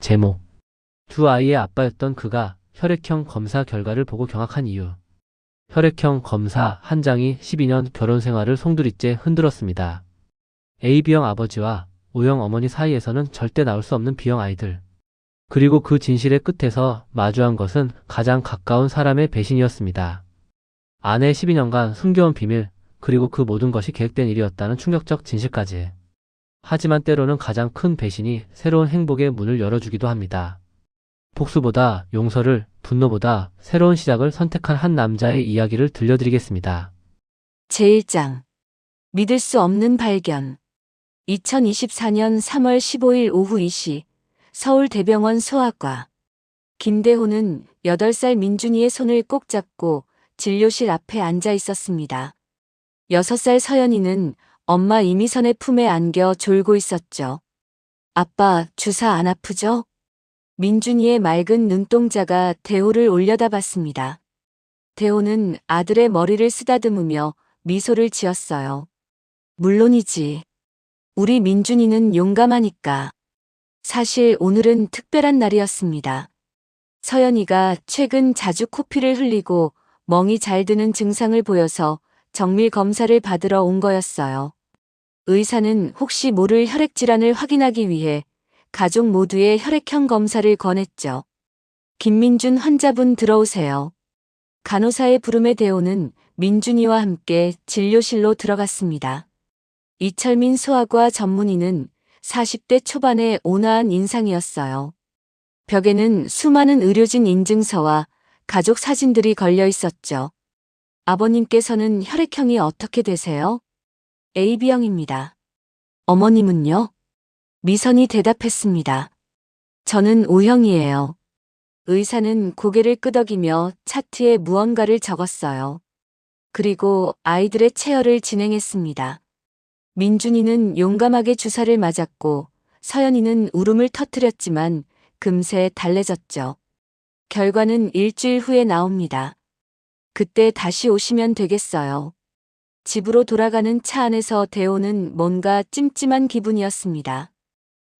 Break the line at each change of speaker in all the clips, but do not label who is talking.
제목. 두 아이의 아빠였던 그가 혈액형 검사 결과를 보고 경악한 이유. 혈액형 검사 한 장이 12년 결혼 생활을 송두리째 흔들었습니다. AB형 아버지와 O형 어머니 사이에서는 절대 나올 수 없는 B형 아이들. 그리고 그 진실의 끝에서 마주한 것은 가장 가까운 사람의 배신이었습니다. 아내의 12년간 숨겨온 비밀, 그리고 그 모든 것이 계획된 일이었다는 충격적 진실까지. 하지만 때로는 가장 큰 배신이 새로운 행복의 문을 열어주기도 합니다. 복수보다 용서를, 분노보다 새로운 시작을 선택한 한 남자의 이야기를 들려드리겠습니다.
제1장. 믿을 수 없는 발견. 2024년 3월 15일 오후 2시 서울대병원 소아과. 김대호는 8살 민준이의 손을 꼭 잡고 진료실 앞에 앉아 있었습니다. 6살 서연이는 엄마 이미선의 품에 안겨 졸고 있었죠. 아빠, 주사 안 아프죠? 민준이의 맑은 눈동자가 대호를 올려다봤습니다. 대호는 아들의 머리를 쓰다듬으며 미소를 지었어요. 물론이지. 우리 민준이는 용감하니까. 사실 오늘은 특별한 날이었습니다. 서연이가 최근 자주 코피를 흘리고 멍이 잘 드는 증상을 보여서 정밀 검사를 받으러 온 거였어요. 의사는 혹시 모를 혈액 질환을 확인하기 위해 가족 모두의 혈액형 검사를 권했죠. 김민준 환자분 들어오세요. 간호사의 부름에 대호는 민준이와 함께 진료실로 들어갔습니다. 이철민 소아과 전문의는 40대 초반의 온화한 인상이었어요. 벽에는 수많은 의료진 인증서와 가족 사진들이 걸려 있었죠. 아버님께서는 혈액형이 어떻게 되세요? AB형입니다. 어머님은요? 미선이 대답했습니다. 저는 O형이에요. 의사는 고개를 끄덕이며 차트에 무언가를 적었어요. 그리고 아이들의 체열을 진행했습니다. 민준이는 용감하게 주사를 맞았고 서연이는 울음을 터뜨렸지만 금세 달래졌죠. 결과는 일주일 후에 나옵니다. 그때 다시 오시면 되겠어요. 집으로 돌아가는 차 안에서 대호는 뭔가 찜찜한 기분이었습니다.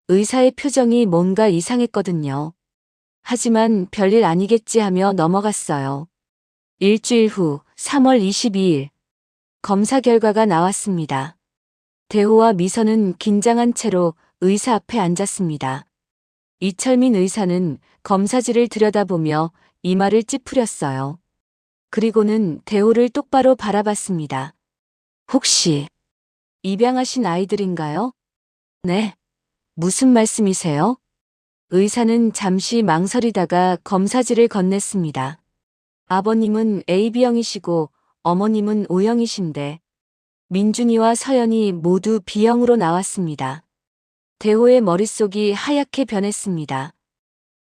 의사의 표정이 뭔가 이상했거든요. 하지만 별일 아니겠지 하며 넘어갔어요. 일주일 후 3월 22일 검사 결과가 나왔습니다. 대호와 미선은 긴장한 채로 의사 앞에 앉았습니다. 이철민 의사는 검사지를 들여다보며 이마를 찌푸렸어요. 그리고는 대호를 똑바로 바라봤습니다. 혹시 입양하신 아이들인가요? 네. 무슨 말씀이세요? 의사는 잠시 망설이다가 검사지를 건넸습니다. 아버님은 AB형이시고 어머님은 O형이신데 민준이와 서연이 모두 B형으로 나왔습니다. 대호의 머릿속이 하얗게 변했습니다.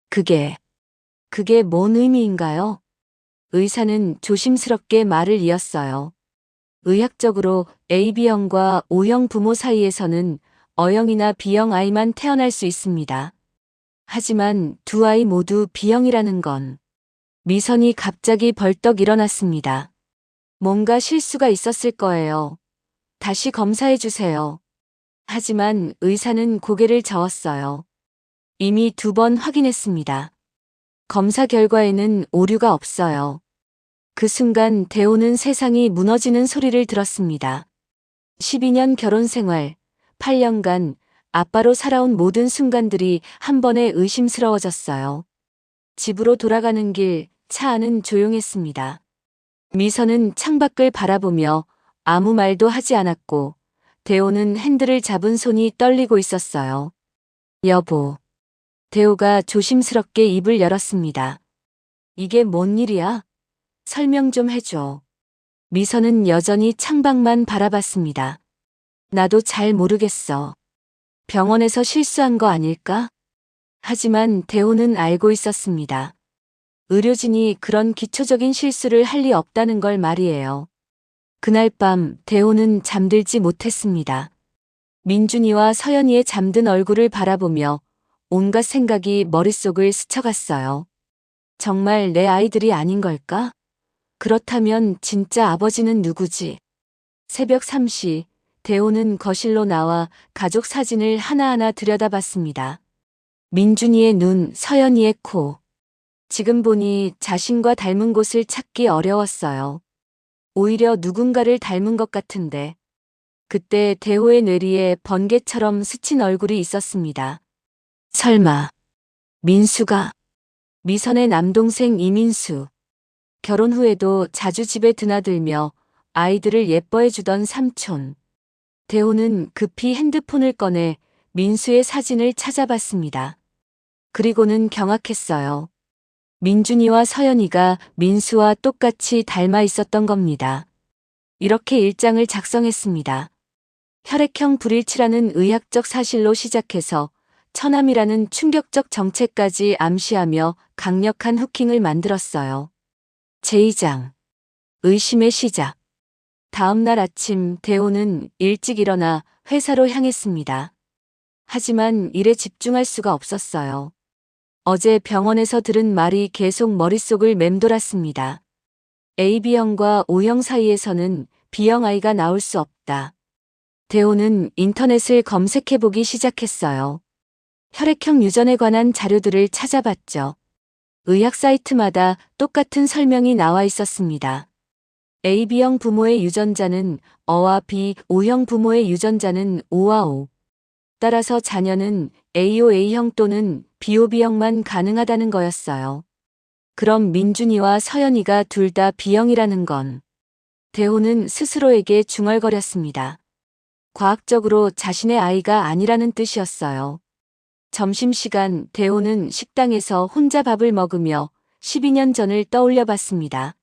그게 뭔 의미인가요? 의사는 조심스럽게 말을 이었어요. 의학적으로 AB형과 O형 부모 사이에서는 O형이나 B형 아이만 태어날 수 있습니다. 하지만 두 아이 모두 B형이라는 건. 미선이 갑자기 벌떡 일어났습니다. 뭔가 실수가 있었을 거예요. 다시 검사해 주세요. 하지만 의사는 고개를 저었어요. 이미 2번 확인했습니다. 검사 결과에는 오류가 없어요. 그 순간 대호는 세상이 무너지는 소리를 들었습니다. 12년 결혼 생활, 8년간 아빠로 살아온 모든 순간들이 한 번에 의심스러워졌어요. 집으로 돌아가는 길, 차 안은 조용했습니다. 미선은 창밖을 바라보며 아무 말도 하지 않았고 대호는 핸들을 잡은 손이 떨리고 있었어요. 여보. 대호가 조심스럽게 입을 열었습니다. 이게 뭔 일이야? 설명 좀 해줘. 미선은 여전히 창밖만 바라봤습니다. 나도 잘 모르겠어. 병원에서 실수한 거 아닐까? 하지만 대호는 알고 있었습니다. 의료진이 그런 기초적인 실수를 할 리 없다는 걸 말이에요. 그날 밤 대호는 잠들지 못했습니다. 민준이와 서연이의 잠든 얼굴을 바라보며 온갖 생각이 머릿속을 스쳐갔어요. 정말 내 아이들이 아닌 걸까? 그렇다면 진짜 아버지는 누구지? 새벽 3시 대호는 거실로 나와 가족 사진을 하나하나 들여다봤습니다. 민준이의 눈, 서연이의 코. 지금 보니 자신과 닮은 곳을 찾기 어려웠어요. 오히려 누군가를 닮은 것 같은데. 그때 대호의 뇌리에 번개처럼 스친 얼굴이 있었습니다. 설마, 민수가? 미선의 남동생 이민수. 결혼 후에도 자주 집에 드나들며 아이들을 예뻐해주던 삼촌. 대호는 급히 핸드폰을 꺼내 민수의 사진을 찾아봤습니다. 그리고는 경악했어요. 민준이와 서연이가 민수와 똑같이 닮아 있었던 겁니다. 이렇게 일장을 작성했습니다. 혈액형 불일치라는 의학적 사실로 시작해서 처남이라는 충격적 정체까지 암시하며 강력한 후킹을 만들었어요. 제2장. 의심의 시작. 다음 날 아침 대호는 일찍 일어나 회사로 향했습니다. 하지만 일에 집중할 수가 없었어요. 어제 병원에서 들은 말이 계속 머릿속을 맴돌았습니다. AB형과 O형 사이에서는 B형 아이가 나올 수 없다. 대호는 인터넷을 검색해보기 시작했어요. 혈액형 유전에 관한 자료들을 찾아봤죠. 의학 사이트마다 똑같은 설명이 나와 있었습니다. AB형 부모의 유전자는 O와 B, O형 부모의 유전자는 O와 O. 따라서 자녀는 AOA형 또는 BOB형만 가능하다는 거였어요. 그럼 민준이와 서연이가 둘 다 B형이라는 건. 대호는 스스로에게 중얼거렸습니다. 과학적으로 자신의 아이가 아니라는 뜻이었어요. 점심시간 대호는 식당에서 혼자 밥을 먹으며 12년 전을 떠올려 봤습니다.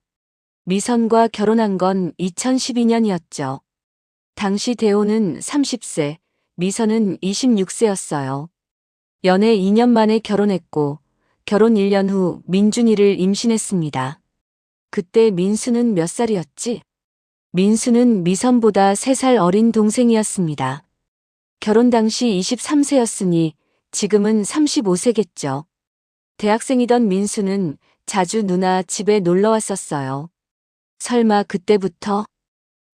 미선과 결혼한 건 2012년이었죠. 당시 대호는 30세, 미선은 26세였어요. 연애 2년 만에 결혼했고 결혼 1년 후 민준이를 임신했습니다. 그때 민수는 몇 살이었지? 민수는 미선보다 3살 어린 동생이었습니다. 결혼 당시 23세였으니 지금은 35세겠죠. 대학생이던 민수는 자주 누나 집에 놀러 왔었어요. 설마 그때부터?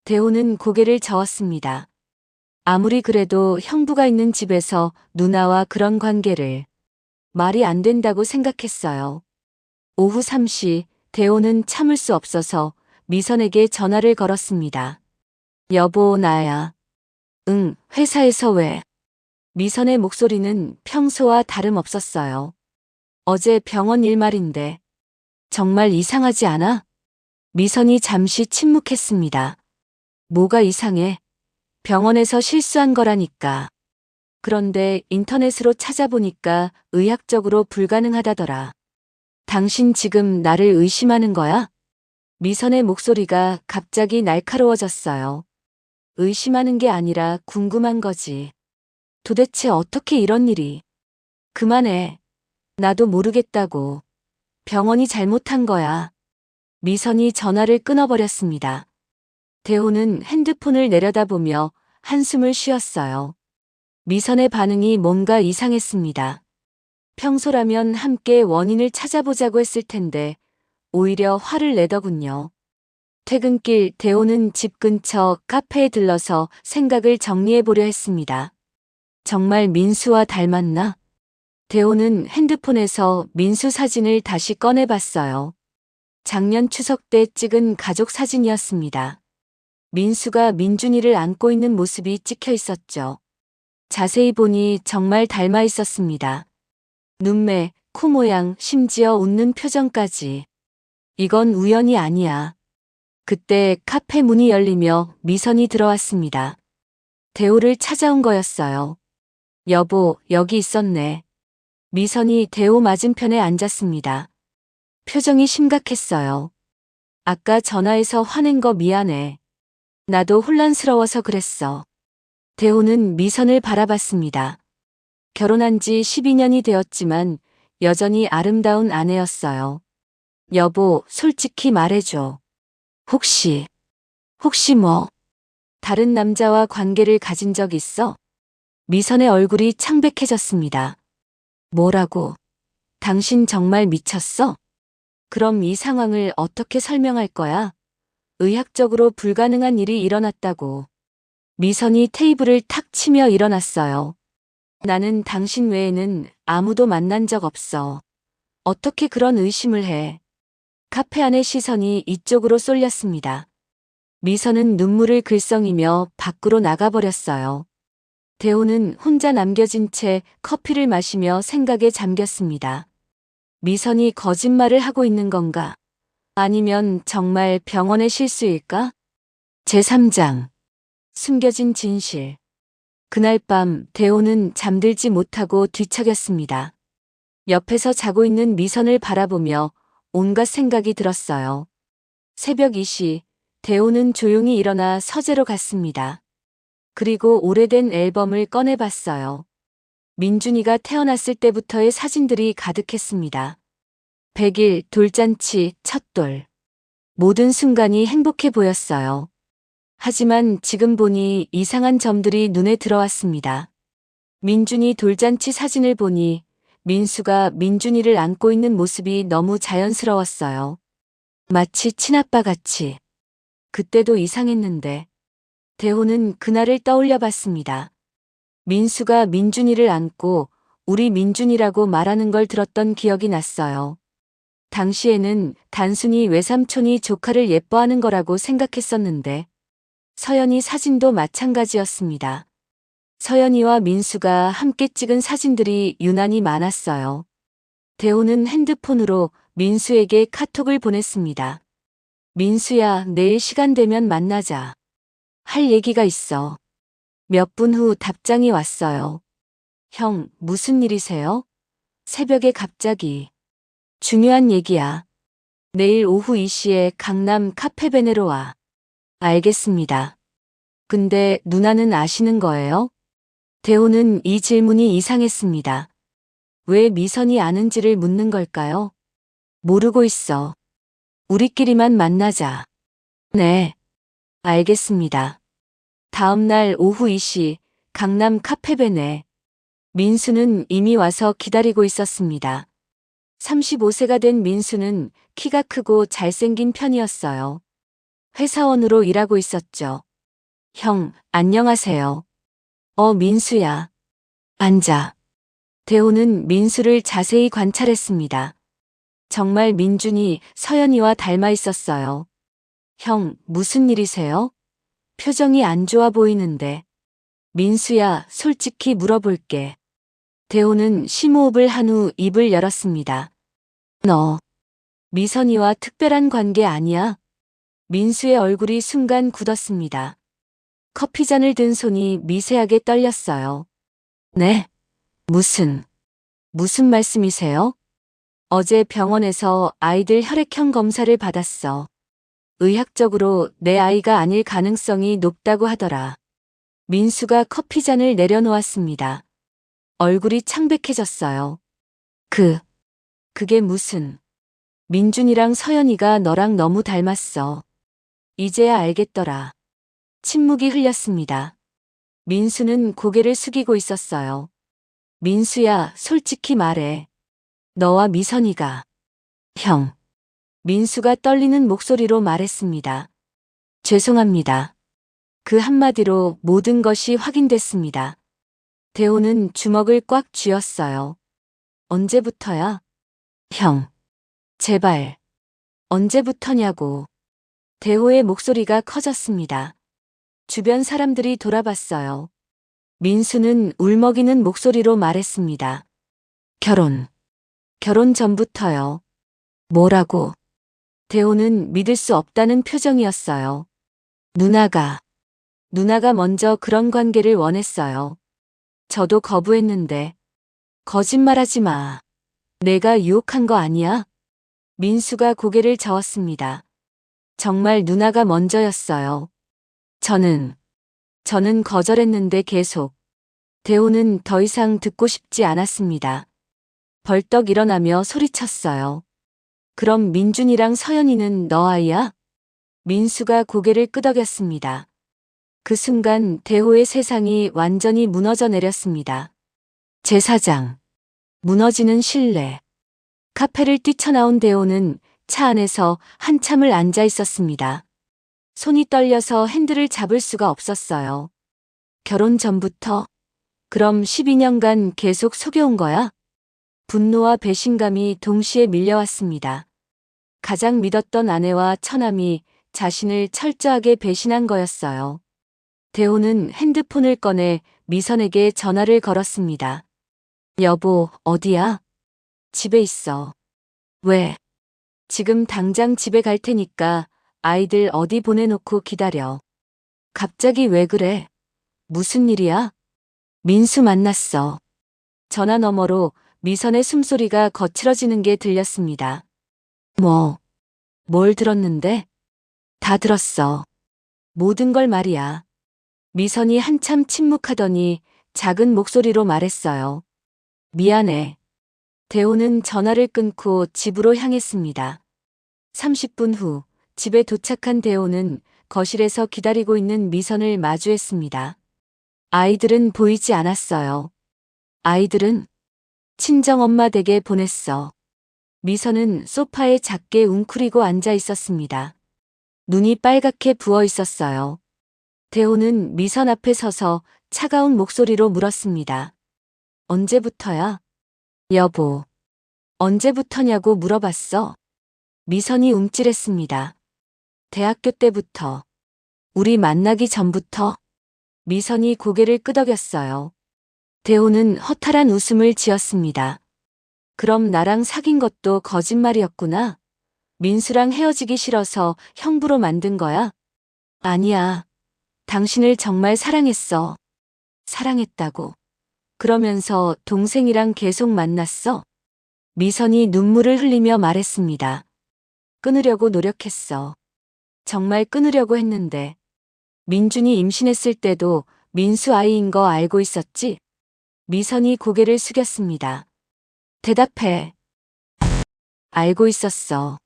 대호는 고개를 저었습니다. 아무리 그래도 형부가 있는 집에서 누나와 그런 관계를. 말이 안 된다고 생각했어요. 오후 3시 대호는 참을 수 없어서 미선에게 전화를 걸었습니다. 여보, 나야. 응, 회사에서 왜? 미선의 목소리는 평소와 다름없었어요. 어제 병원 일 말인데. 정말 이상하지 않아? 미선이 잠시 침묵했습니다. 뭐가 이상해? 병원에서 실수한 거라니까. 그런데 인터넷으로 찾아보니까 의학적으로 불가능하다더라. 당신 지금 나를 의심하는 거야? 미선의 목소리가 갑자기 날카로워졌어요. 의심하는 게 아니라 궁금한 거지. 도대체 어떻게 이런 일이? 그만해. 나도 모르겠다고. 병원이 잘못한 거야. 미선이 전화를 끊어버렸습니다. 대호는 핸드폰을 내려다보며 한숨을 쉬었어요. 미선의 반응이 뭔가 이상했습니다. 평소라면 함께 원인을 찾아보자고 했을 텐데 오히려 화를 내더군요. 퇴근길 대호는 집 근처 카페에 들러서 생각을 정리해보려 했습니다. 정말 민수와 닮았나? 대호는 핸드폰에서 민수 사진을 다시 꺼내봤어요. 작년 추석 때 찍은 가족 사진이었습니다. 민수가 민준이를 안고 있는 모습이 찍혀 있었죠. 자세히 보니 정말 닮아 있었습니다. 눈매, 코 모양, 심지어 웃는 표정까지. 이건 우연이 아니야. 그때 카페 문이 열리며 미선이 들어왔습니다. 대호를 찾아온 거였어요. 여보, 여기 있었네. 미선이 대호 맞은편에 앉았습니다. 표정이 심각했어요. 아까 전화해서 화낸 거 미안해. 나도 혼란스러워서 그랬어. 대호는 미선을 바라봤습니다. 결혼한 지 12년이 되었지만 여전히 아름다운 아내였어요. 여보, 솔직히 말해줘. 혹시 뭐, 다른 남자와 관계를 가진 적 있어? 미선의 얼굴이 창백해졌습니다. 뭐라고? 당신 정말 미쳤어? 그럼 이 상황을 어떻게 설명할 거야? 의학적으로 불가능한 일이 일어났다고. 미선이 테이블을 탁 치며 일어났어요. 나는 당신 외에는 아무도 만난 적 없어. 어떻게 그런 의심을 해? 카페 안의 시선이 이쪽으로 쏠렸습니다. 미선은 눈물을 글썽이며 밖으로 나가버렸어요. 대호는 혼자 남겨진 채 커피를 마시며 생각에 잠겼습니다. 미선이 거짓말을 하고 있는 건가? 아니면 정말 병원의 실수일까? 제3장. 숨겨진 진실. 그날 밤 대호는 잠들지 못하고 뒤척였습니다. 옆에서 자고 있는 미선을 바라보며 온갖 생각이 들었어요. 새벽 2시, 대호는 조용히 일어나 서재로 갔습니다. 그리고 오래된 앨범을 꺼내봤어요. 민준이가 태어났을 때부터의 사진들이 가득했습니다. 100일, 돌잔치, 첫돌. 모든 순간이 행복해 보였어요. 하지만 지금 보니 이상한 점들이 눈에 들어왔습니다. 민준이 돌잔치 사진을 보니 민수가 민준이를 안고 있는 모습이 너무 자연스러웠어요. 마치 친아빠 같이. 그때도 이상했는데. 대호는 그날을 떠올려 봤습니다. 민수가 민준이를 안고 우리 민준이라고 말하는 걸 들었던 기억이 났어요. 당시에는 단순히 외삼촌이 조카를 예뻐하는 거라고 생각했었는데 서연이 사진도 마찬가지였습니다. 서연이와 민수가 함께 찍은 사진들이 유난히 많았어요. 대호는 핸드폰으로 민수에게 카톡을 보냈습니다. 민수야, 내일 시간 되면 만나자. 할 얘기가 있어. 몇 분 후 답장이 왔어요. 형, 무슨 일이세요? 새벽에 갑자기. 중요한 얘기야. 내일 오후 2시에 강남 카페베네로 와. 알겠습니다. 근데 누나는 아시는 거예요? 대호는 이 질문이 이상했습니다. 왜 미선이 아는지를 묻는 걸까요? 모르고 있어. 우리끼리만 만나자. 네. 알겠습니다. 다음 날 오후 2시 강남 카페베네. 민수는 이미 와서 기다리고 있었습니다. 35세가 된 민수는 키가 크고 잘생긴 편이었어요. 회사원으로 일하고 있었죠. 형, 안녕하세요. 민수야. 앉아. 대호는 민수를 자세히 관찰했습니다. 정말 민준이 서연이와 닮아 있었어요. 형, 무슨 일이세요? 표정이 안 좋아 보이는데. 민수야, 솔직히 물어볼게. 대호는 심호흡을 한 후 입을 열었습니다. 너, 미선이와 특별한 관계 아니야? 민수의 얼굴이 순간 굳었습니다. 커피잔을 든 손이 미세하게 떨렸어요. 네? 무슨 말씀이세요? 어제 병원에서 아이들 혈액형 검사를 받았어. 의학적으로 내 아이가 아닐 가능성이 높다고 하더라. 민수가 커피잔을 내려놓았습니다. 얼굴이 창백해졌어요. 그게 무슨. 민준이랑 서연이가 너랑 너무 닮았어. 이제야 알겠더라. 침묵이 흘렸습니다. 민수는 고개를 숙이고 있었어요. 민수야, 솔직히 말해. 너와 미선이가. 형. 민수가 떨리는 목소리로 말했습니다. 죄송합니다. 그 한마디로 모든 것이 확인됐습니다. 대호는 주먹을 꽉 쥐었어요. 언제부터야? 형. 제발. 언제부터냐고. 대호의 목소리가 커졌습니다. 주변 사람들이 돌아봤어요. 민수는 울먹이는 목소리로 말했습니다. 결혼 전부터요. 뭐라고? 대호는 믿을 수 없다는 표정이었어요. 누나가 먼저 그런 관계를 원했어요. 저도 거부했는데. 거짓말하지 마. 내가 유혹한 거 아니야? 민수가 고개를 저었습니다. 정말 누나가 먼저였어요. 저는 거절했는데 계속. 대호는 더 이상 듣고 싶지 않았습니다. 벌떡 일어나며 소리쳤어요. 그럼 민준이랑 서연이는 너 아이야? 민수가 고개를 끄덕였습니다. 그 순간 대호의 세상이 완전히 무너져 내렸습니다. 제4장. 무너지는 신뢰. 카페를 뛰쳐나온 대호는 차 안에서 한참을 앉아 있었습니다. 손이 떨려서 핸들을 잡을 수가 없었어요. 결혼 전부터 그럼 12년간 계속 속여온 거야? 분노와 배신감이 동시에 밀려왔습니다. 가장 믿었던 아내와 처남이 자신을 철저하게 배신한 거였어요. 대호는 핸드폰을 꺼내 미선에게 전화를 걸었습니다. 여보, 어디야? 집에 있어. 왜? 지금 당장 집에 갈 테니까 아이들 어디 보내놓고 기다려. 갑자기 왜 그래? 무슨 일이야? 민수 만났어. 전화 너머로 미선의 숨소리가 거칠어지는 게 들렸습니다. 뭘 들었는데? 다 들었어. 모든 걸 말이야. 미선이 한참 침묵하더니 작은 목소리로 말했어요. 미안해. 대호는 전화를 끊고 집으로 향했습니다. 30분 후 집에 도착한 대호는 거실에서 기다리고 있는 미선을 마주했습니다. 아이들은 보이지 않았어요. 아이들은 친정엄마 댁에 보냈어. 미선은 소파에 작게 웅크리고 앉아 있었습니다. 눈이 빨갛게 부어 있었어요. 대호는 미선 앞에 서서 차가운 목소리로 물었습니다. 언제부터야? 여보, 언제부터냐고 물어봤어. 미선이 움찔했습니다. 대학교 때부터. 우리 만나기 전부터. 미선이 고개를 끄덕였어요. 대호는 허탈한 웃음을 지었습니다. 그럼 나랑 사귄 것도 거짓말이었구나. 민수랑 헤어지기 싫어서 형부로 만든 거야? 아니야. 당신을 정말 사랑했어. 사랑했다고. 그러면서 동생이랑 계속 만났어? 미선이 눈물을 흘리며 말했습니다. 끊으려고 노력했어. 정말 끊으려고 했는데. 민준이 임신했을 때도 민수 아이인 거 알고 있었지? 미선이 고개를 숙였습니다. 대답해. 알고 있었어.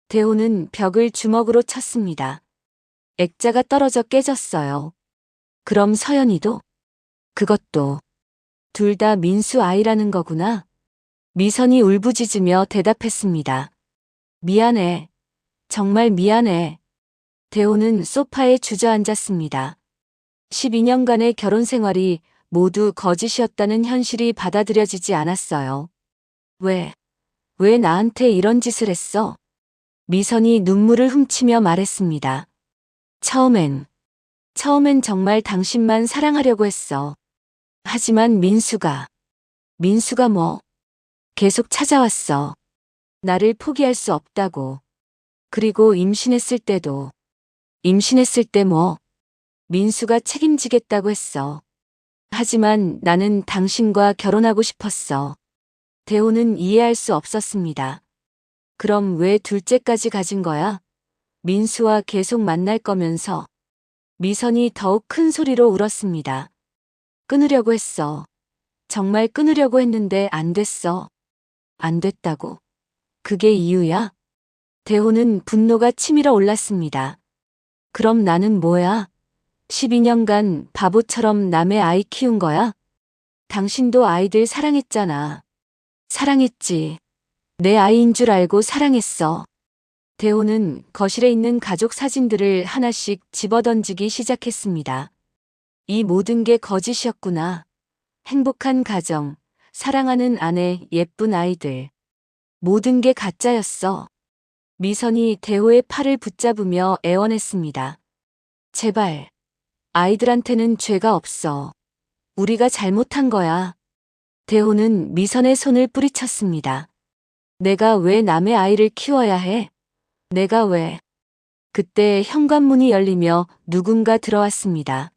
대호는 벽을 주먹으로 쳤습니다. 액자가 떨어져 깨졌어요. 그럼 서연이도? 그것도. 둘 다 민수 아이라는 거구나. 미선이 울부짖으며 대답했습니다. 미안해. 정말 미안해. 대호는 소파에 주저앉았습니다. 12년간의 결혼 생활이 모두 거짓이었다는 현실이 받아들여지지 않았어요. 왜 나한테 이런 짓을 했어? 미선이 눈물을 훔치며 말했습니다. 처음엔 정말 당신만 사랑하려고 했어. 하지만 민수가 뭐? 계속 찾아왔어. 나를 포기할 수 없다고. 그리고 임신했을 때 뭐? 민수가 책임지겠다고 했어. 하지만 나는 당신과 결혼하고 싶었어. 대호는 이해할 수 없었습니다. 그럼 왜 둘째까지 가진 거야? 민수와 계속 만날 거면서. 미선이 더욱 큰 소리로 울었습니다. 끊으려고 했어. 정말 끊으려고 했는데 안 됐어. 안 됐다고. 그게 이유야? 대호는 분노가 치밀어 올랐습니다. 그럼 나는 뭐야? 12년간 바보처럼 남의 아이 키운 거야? 당신도 아이들 사랑했잖아. 사랑했지. 내 아이인 줄 알고 사랑했어. 대호는 거실에 있는 가족 사진들을 하나씩 집어던지기 시작했습니다. 이 모든 게 거짓이었구나. 행복한 가정, 사랑하는 아내, 예쁜 아이들. 모든 게 가짜였어. 미선이 대호의 팔을 붙잡으며 애원했습니다. 제발, 아이들한테는 죄가 없어. 우리가 잘못한 거야. 대호는 미선의 손을 뿌리쳤습니다. 내가 왜 남의 아이를 키워야 해? 내가 왜? 그때 현관문이 열리며 누군가 들어왔습니다.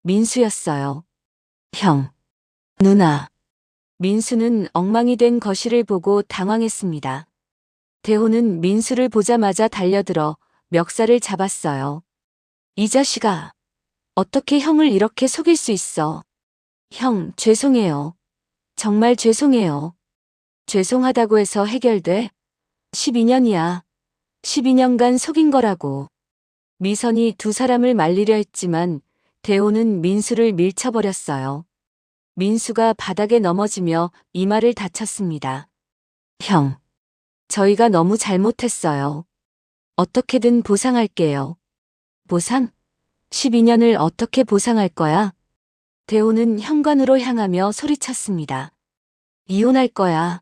민수였어요. 형, 누나. 민수는 엉망이 된 거실을 보고 당황했습니다. 대호는 민수를 보자마자 달려들어 멱살을 잡았어요. 이 자식아, 어떻게 형을 이렇게 속일 수 있어? 형, 죄송해요. 정말 죄송해요. 죄송하다고 해서 해결돼? 12년이야. 12년간 속인 거라고. 미선이 두 사람을 말리려 했지만 대호는 민수를 밀쳐버렸어요. 민수가 바닥에 넘어지며 이마를 다쳤습니다. 형, 저희가 너무 잘못했어요. 어떻게든 보상할게요. 보상? 12년을 어떻게 보상할 거야? 대호는 현관으로 향하며 소리쳤습니다. 이혼할 거야.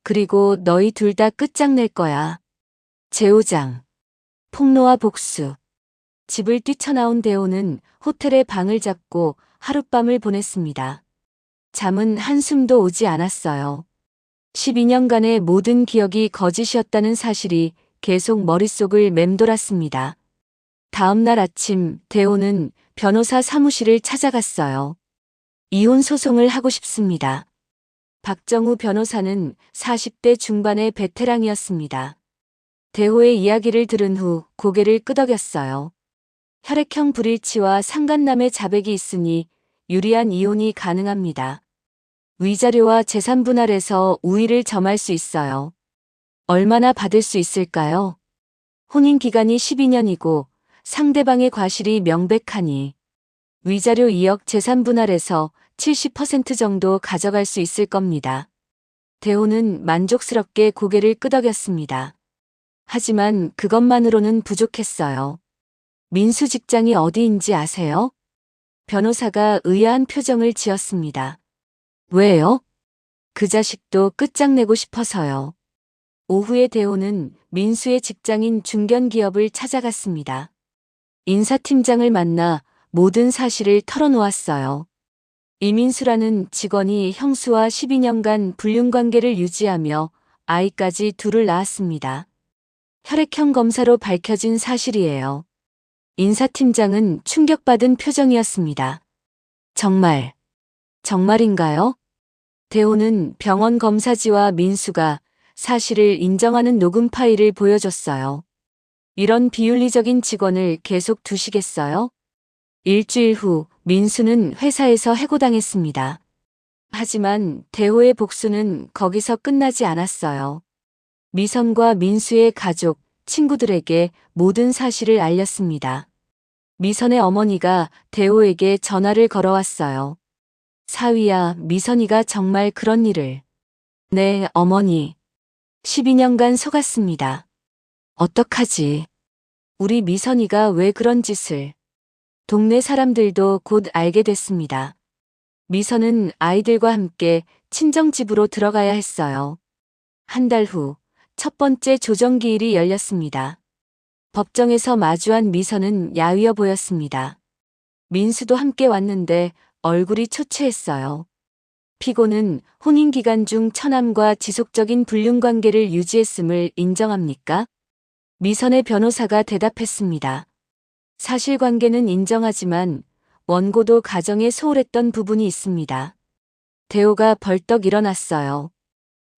그리고 너희 둘 다 끝장낼 거야. 재호장. 폭로와 복수. 집을 뛰쳐나온 대호는 호텔에 방을 잡고 하룻밤을 보냈습니다. 잠은 한숨도 오지 않았어요. 12년간의 모든 기억이 거짓이었다는 사실이 계속 머릿속을 맴돌았습니다. 다음 날 아침 대호는 변호사 사무실을 찾아갔어요. 이혼 소송을 하고 싶습니다. 박정우 변호사는 40대 중반의 베테랑이었습니다. 대호의 이야기를 들은 후 고개를 끄덕였어요. 혈액형 불일치와 상간남의 자백이 있으니 유리한 이혼이 가능합니다. 위자료와 재산 분할에서 우위를 점할 수 있어요. 얼마나 받을 수 있을까요? 혼인 기간이 12년이고 상대방의 과실이 명백하니 위자료 2억 재산 분할에서 70% 정도 가져갈 수 있을 겁니다. 대호는 만족스럽게 고개를 끄덕였습니다. 하지만 그것만으로는 부족했어요. 민수 직장이 어디인지 아세요? 변호사가 의아한 표정을 지었습니다. 왜요? 그 자식도 끝장내고 싶어서요. 오후에 대호는 민수의 직장인 중견기업을 찾아갔습니다. 인사팀장을 만나 모든 사실을 털어놓았어요. 이민수라는 직원이 형수와 12년간 불륜관계를 유지하며 아이까지 둘을 낳았습니다. 혈액형 검사로 밝혀진 사실이에요. 인사팀장은 충격받은 표정이었습니다. 정말인가요? 대호는 병원 검사지와 민수가 사실을 인정하는 녹음 파일을 보여줬어요. 이런 비윤리적인 직원을 계속 두시겠어요? 일주일 후 민수는 회사에서 해고당했습니다. 하지만 대호의 복수는 거기서 끝나지 않았어요. 미선과 민수의 가족, 친구들에게 모든 사실을 알렸습니다. 미선의 어머니가 대호에게 전화를 걸어왔어요. 사위야, 미선이가 정말 그런 일을. 네, 어머니. 12년간 속았습니다. 어떡하지? 우리 미선이가 왜 그런 짓을. 동네 사람들도 곧 알게 됐습니다. 미선은 아이들과 함께 친정집으로 들어가야 했어요. 한 달 후, 첫 번째 조정기일이 열렸습니다. 법정에서 마주한 미선은 야위어 보였습니다. 민수도 함께 왔는데 얼굴이 초췌했어요. 피고는 혼인 기간 중 처남과 지속적인 불륜관계를 유지했음을 인정합니까? 미선의 변호사가 대답했습니다. 사실관계는 인정하지만 원고도 가정에 소홀했던 부분이 있습니다. 대호가 벌떡 일어났어요.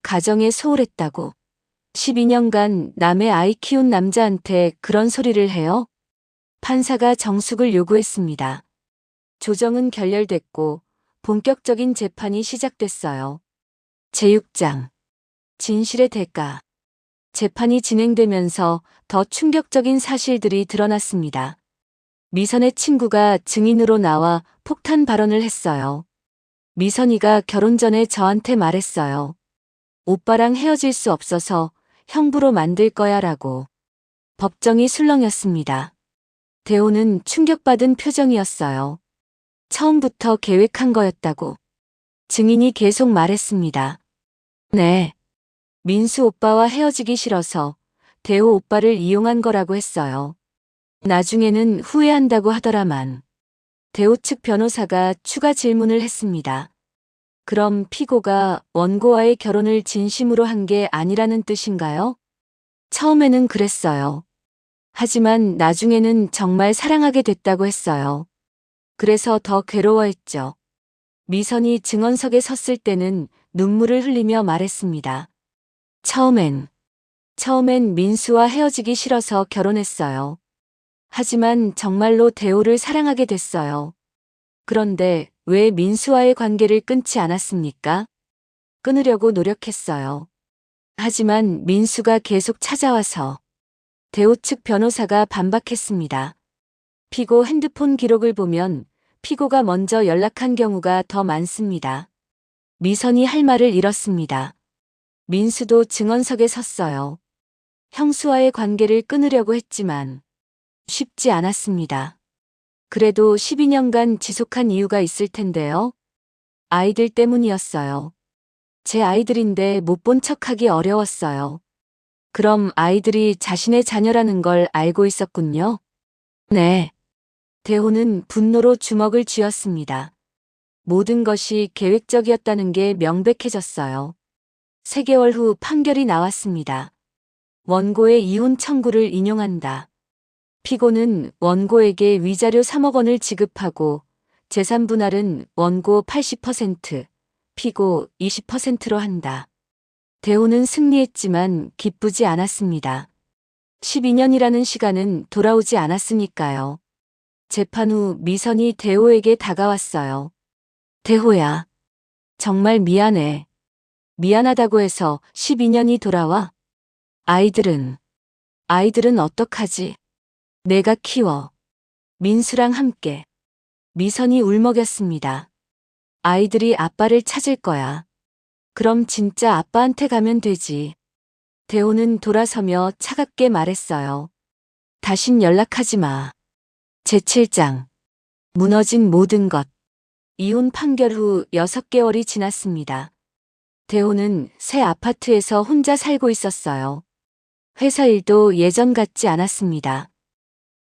가정에 소홀했다고. 12년간 남의 아이 키운 남자한테 그런 소리를 해요? 판사가 정숙을 요구했습니다. 조정은 결렬됐고 본격적인 재판이 시작됐어요. 제6장. 진실의 대가. 재판이 진행되면서 더 충격적인 사실들이 드러났습니다. 미선의 친구가 증인으로 나와 폭탄 발언을 했어요. 미선이가 결혼 전에 저한테 말했어요. 오빠랑 헤어질 수 없어서 형부로 만들 거야 라고. 법정이 술렁였습니다. 대호는 충격받은 표정이었어요. 처음부터 계획한 거였다고. 증인이 계속 말했습니다. 네. 민수 오빠와 헤어지기 싫어서 대호 오빠를 이용한 거라고 했어요. 나중에는 후회한다고 하더라만. 대호 측 변호사가 추가 질문을 했습니다. 그럼 피고가 원고와의 결혼을 진심으로 한 게 아니라는 뜻인가요? 처음에는 그랬어요. 하지만 나중에는 정말 사랑하게 됐다고 했어요. 그래서 더 괴로워했죠. 미선이 증언석에 섰을 때는 눈물을 흘리며 말했습니다. 처음엔 민수와 헤어지기 싫어서 결혼했어요. 하지만 정말로 대호를 사랑하게 됐어요. 그런데 왜 민수와의 관계를 끊지 않았습니까? 끊으려고 노력했어요. 하지만 민수가 계속 찾아와서. 대호 측 변호사가 반박했습니다. 피고 핸드폰 기록을 보면 피고가 먼저 연락한 경우가 더 많습니다. 미선이 할 말을 잃었습니다. 민수도 증언석에 섰어요. 형수와의 관계를 끊으려고 했지만 쉽지 않았습니다. 그래도 12년간 지속한 이유가 있을 텐데요. 아이들 때문이었어요. 제 아이들인데 못 본 척하기 어려웠어요. 그럼 아이들이 자신의 자녀라는 걸 알고 있었군요. 네. 대호는 분노로 주먹을 쥐었습니다. 모든 것이 계획적이었다는 게 명백해졌어요. 3개월 후 판결이 나왔습니다. 원고의 이혼 청구를 인용한다. 피고는 원고에게 위자료 3억 원을 지급하고 재산 분할은 원고 80%, 피고 20%로 한다. 대호는 승리했지만 기쁘지 않았습니다. 12년이라는 시간은 돌아오지 않았으니까요. 재판 후 미선이 대호에게 다가왔어요. 대호야, 정말 미안해. 미안하다고 해서 12년이 돌아와? 아이들은 어떡하지? 내가 키워. 민수랑 함께. 미선이 울먹였습니다. 아이들이 아빠를 찾을 거야. 그럼 진짜 아빠한테 가면 되지. 대호는 돌아서며 차갑게 말했어요. 다신 연락하지 마. 제7장. 무너진 모든 것. 이혼 판결 후 6개월이 지났습니다. 대호는 새 아파트에서 혼자 살고 있었어요. 회사 일도 예전 같지 않았습니다.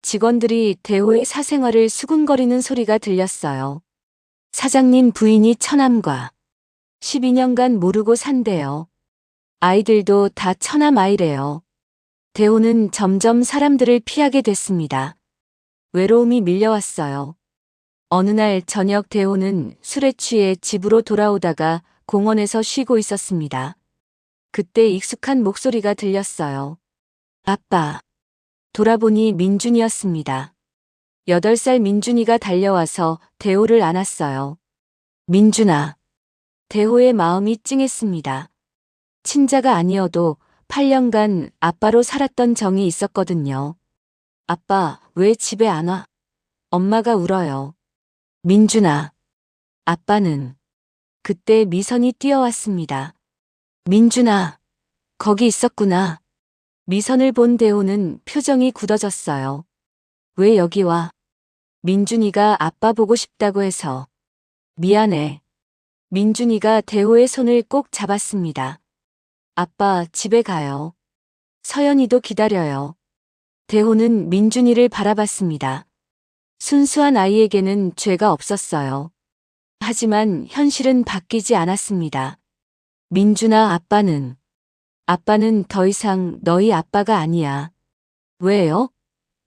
직원들이 대호의 사생활을 수군거리는 소리가 들렸어요. 사장님 부인이 처남과 12년간 모르고 산대요. 아이들도 다 처남 아이래요. 대호는 점점 사람들을 피하게 됐습니다. 외로움이 밀려왔어요. 어느 날 저녁 대호는 술에 취해 집으로 돌아오다가 공원에서 쉬고 있었습니다. 그때 익숙한 목소리가 들렸어요. 아빠. 돌아보니 민준이었습니다. 8살 민준이가 달려와서 대호를 안았어요. 민준아. 대호의 마음이 찡했습니다. 친자가 아니어도 8년간 아빠로 살았던 정이 있었거든요. 아빠, 왜 집에 안 와? 엄마가 울어요. 민준아. 아빠는. 그때 미선이 뛰어왔습니다. 민준아. 거기 있었구나. 미선을 본 대호는 표정이 굳어졌어요. 왜 여기 와? 민준이가 아빠 보고 싶다고 해서. 미안해. 민준이가 대호의 손을 꼭 잡았습니다. 아빠, 집에 가요. 서연이도 기다려요. 대호는 민준이를 바라봤습니다. 순수한 아이에게는 죄가 없었어요. 하지만 현실은 바뀌지 않았습니다. 민준아, 아빠는 더 이상 너희 아빠가 아니야. 왜요?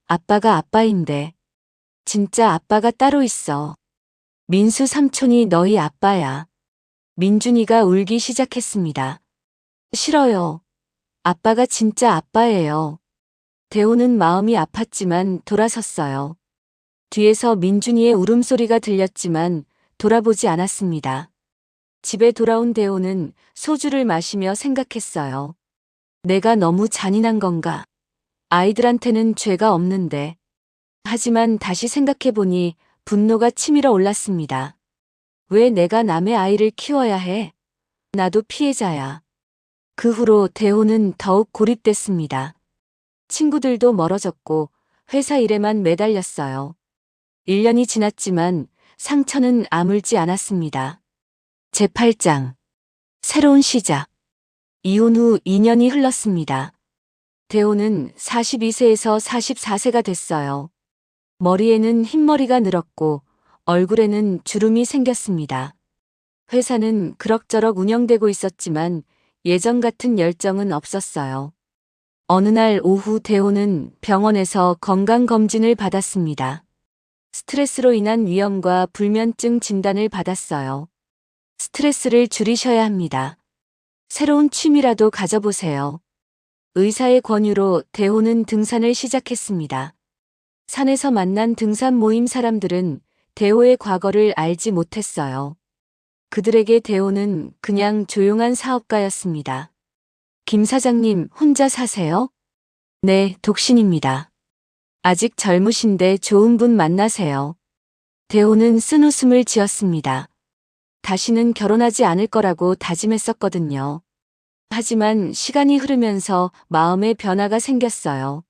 아빠가 아빠인데. 진짜 아빠가 따로 있어. 민수 삼촌이 너희 아빠야. 민준이가 울기 시작했습니다. 싫어요. 아빠가 진짜 아빠예요. 대호는 마음이 아팠지만 돌아섰어요. 뒤에서 민준이의 울음소리가 들렸지만 돌아보지 않았습니다. 집에 돌아온 대호는 소주를 마시며 생각했어요. 내가 너무 잔인한 건가? 아이들한테는 죄가 없는데. 하지만 다시 생각해보니 분노가 치밀어 올랐습니다. 왜 내가 남의 아이를 키워야 해? 나도 피해자야. 그 후로 대호는 더욱 고립됐습니다. 친구들도 멀어졌고 회사 일에만 매달렸어요. 1년이 지났지만 상처는 아물지 않았습니다. 제8장. 새로운 시작. 이혼 후 2년이 흘렀습니다. 대호는 42세에서 44세가 됐어요. 머리에는 흰머리가 늘었고 얼굴에는 주름이 생겼습니다. 회사는 그럭저럭 운영되고 있었지만 예전 같은 열정은 없었어요. 어느 날 오후 대호는 병원에서 건강검진을 받았습니다. 스트레스로 인한 위염과 불면증 진단을 받았어요. 스트레스를 줄이셔야 합니다. 새로운 취미라도 가져보세요. 의사의 권유로 대호는 등산을 시작했습니다. 산에서 만난 등산 모임 사람들은 대호의 과거를 알지 못했어요. 그들에게 대호는 그냥 조용한 사업가였습니다. 김 사장님, 혼자 사세요? 네, 독신입니다. 아직 젊으신데 좋은 분 만나세요. 대호는 쓴웃음을 지었습니다. 다시는 결혼하지 않을 거라고 다짐했었거든요. 하지만 시간이 흐르면서 마음의 변화가 생겼어요.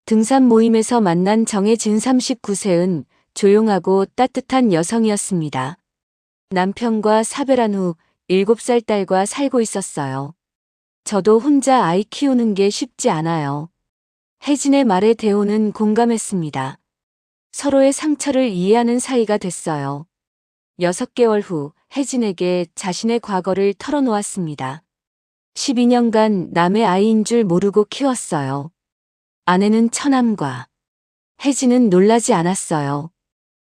등산 모임에서 만난 정혜진 39세은 조용하고 따뜻한 여성이었습니다. 남편과 사별한 후 7살 딸과 살고 있었어요. 저도 혼자 아이 키우는 게 쉽지 않아요. 혜진의 말에 대호는 공감했습니다. 서로의 상처를 이해하는 사이가 됐어요. 6개월 후 혜진에게 자신의 과거를 털어놓았습니다. 12년간 남의 아이인 줄 모르고 키웠어요. 아내는 처남과. 혜진은 놀라지 않았어요.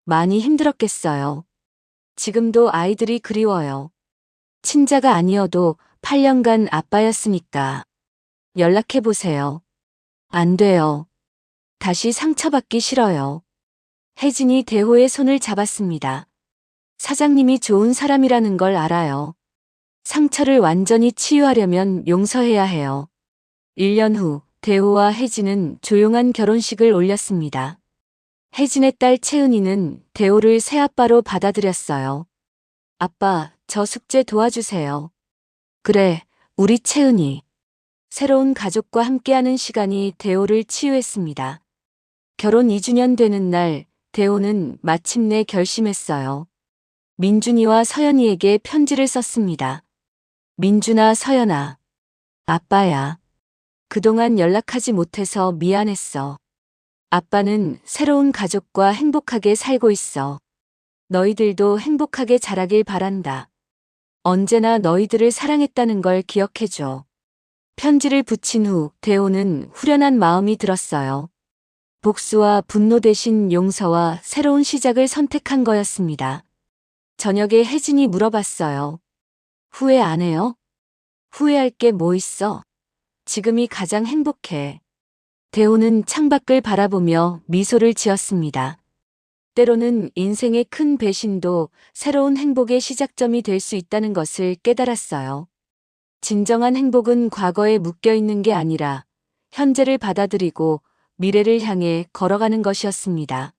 많이 힘들었겠어요. 지금도 아이들이 그리워요. 친자가 아니어도 8년간 아빠였으니까. 연락해보세요. 안 돼요. 다시 상처받기 싫어요. 혜진이 대호의 손을 잡았습니다. 사장님이 좋은 사람이라는 걸 알아요. 상처를 완전히 치유하려면 용서해야 해요. 1년 후 대호와 혜진은 조용한 결혼식을 올렸습니다. 혜진의 딸 채은이는 대호를 새아빠로 받아들였어요. 아빠, 저 숙제 도와주세요. 그래, 우리 채은이. 새로운 가족과 함께하는 시간이 대호를 치유했습니다. 결혼 2주년 되는 날, 대호는 마침내 결심했어요. 민준이와 서연이에게 편지를 썼습니다. 민준아, 서연아. 아빠야. 그동안 연락하지 못해서 미안했어. 아빠는 새로운 가족과 행복하게 살고 있어. 너희들도 행복하게 자라길 바란다. 언제나 너희들을 사랑했다는 걸 기억해줘. 편지를 붙인 후 대호는 후련한 마음이 들었어요. 복수와 분노 대신 용서와 새로운 시작을 선택한 거였습니다. 저녁에 혜진이 물어봤어요. 후회 안 해요? 후회할 게 뭐 있어? 지금이 가장 행복해. 대호는 창밖을 바라보며 미소를 지었습니다. 때로는 인생의 큰 배신도 새로운 행복의 시작점이 될 수 있다는 것을 깨달았어요. 진정한 행복은 과거에 묶여 있는 게 아니라 현재를 받아들이고 미래를 향해 걸어가는 것이었습니다.